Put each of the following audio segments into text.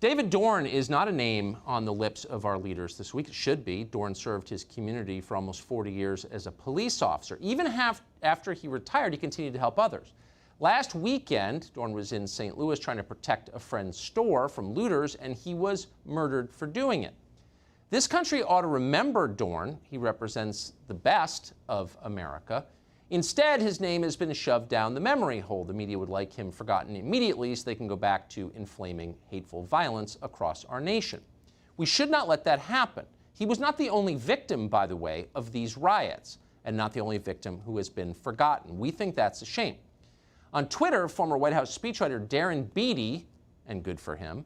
David Dorn is not a name on the lips of our leaders this week. It should be. Dorn served his community for almost 40 years as a police officer. Even after he retired, he continued to help others. Last weekend, Dorn was in St. Louis trying to protect a friend's store from looters, and he was murdered for doing it. This country ought to remember Dorn. He represents the best of America. Instead, his name has been shoved down the memory hole. The media would like him forgotten immediately so they can go back to inflaming hateful violence across our nation. We should not let that happen. He was not the only victim, by the way, of these riots, and not the only victim who has been forgotten. We think that's a shame. On Twitter, former White House speechwriter Darren Beattie, and good for him,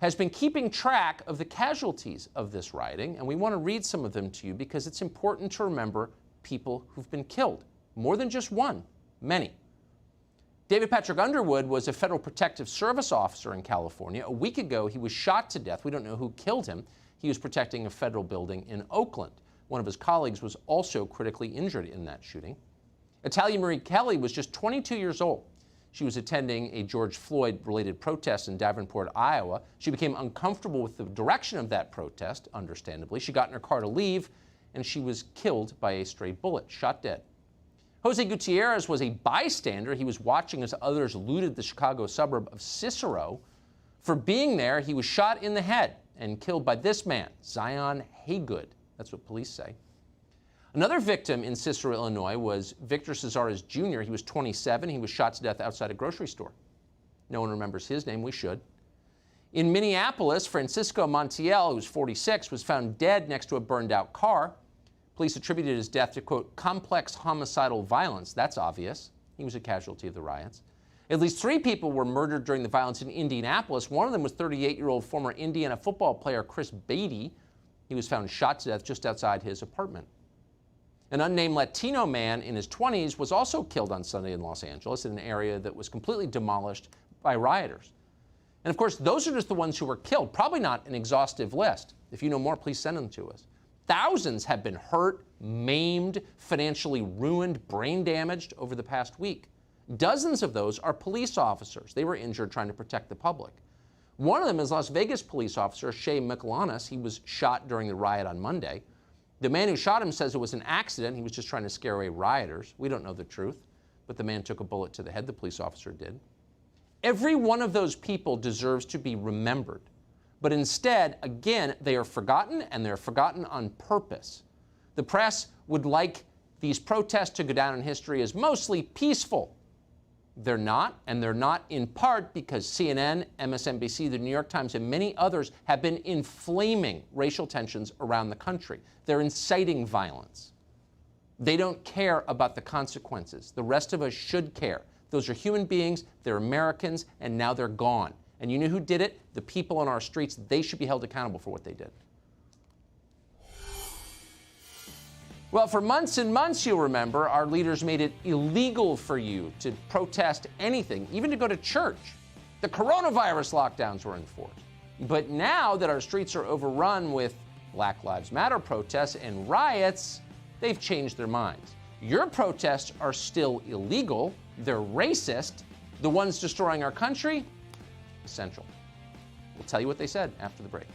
has been keeping track of the casualties of this rioting, and we want to read some of them to you because it's important to remember people who've been killed. More than just one, many. David Patrick Underwood was a Federal Protective Service officer in California. A week ago, he was shot to death. We don't know who killed him. He was protecting a federal building in Oakland. One of his colleagues was also critically injured in that shooting. Italia Marie Kelly was just 22 years old. She was attending a George Floyd-related protest in Davenport, Iowa. She became uncomfortable with the direction of that protest, understandably. She got in her car to leave, and she was killed by a stray bullet, shot dead. Jose Gutierrez was a bystander. He was watching as others looted the Chicago suburb of Cicero. For being there, he was shot in the head and killed by this man, Zion Haygood. That's what police say. Another victim in Cicero, Illinois was Victor Cesares Jr. He was 27. He was shot to death outside a grocery store. No one remembers his name. We should. In Minneapolis, Francisco Montiel, who was 46, was found dead next to a burned-out car. Police attributed his death to, quote, complex homicidal violence. That's obvious. He was a casualty of the riots. At least 3 people were murdered during the violence in Indianapolis. One of them was 38-year-old former Indiana football player Chris Beatty. He was found shot to death just outside his apartment. An unnamed Latino man in his 20s was also killed on Sunday in Los Angeles in an area that was completely demolished by rioters. And of course, those are just the ones who were killed. Probably not an exhaustive list. If you know more, please send them to us. Thousands have been hurt, maimed, financially ruined, brain damaged over the past week. Dozens of those are police officers. They were injured trying to protect the public. One of them is Las Vegas police officer Shea McLanis. He was shot during the riot on Monday. The man who shot him says it was an accident. He was just trying to scare away rioters. We don't know the truth, but the man took a bullet to the head, the police officer did. Every one of those people deserves to be remembered. But instead, again, they are forgotten, and they're forgotten on purpose. The press would like these protests to go down in history as mostly peaceful. They're not, and they're not in part because CNN, MSNBC, the New York Times, and many others have been inflaming racial tensions around the country. They're inciting violence. They don't care about the consequences. The rest of us should care. Those are human beings, they're Americans, and now they're gone. And you know who did it? The people on our streets. They should be held accountable for what they did. Well, for months and months, you'll remember, our leaders made it illegal for you to protest anything, even to go to church. The coronavirus lockdowns were enforced. But now that our streets are overrun with Black Lives Matter protests and riots, they've changed their minds. Your protests are still illegal. They're racist. The ones destroying our country, essential. We'll tell you what they said after the break.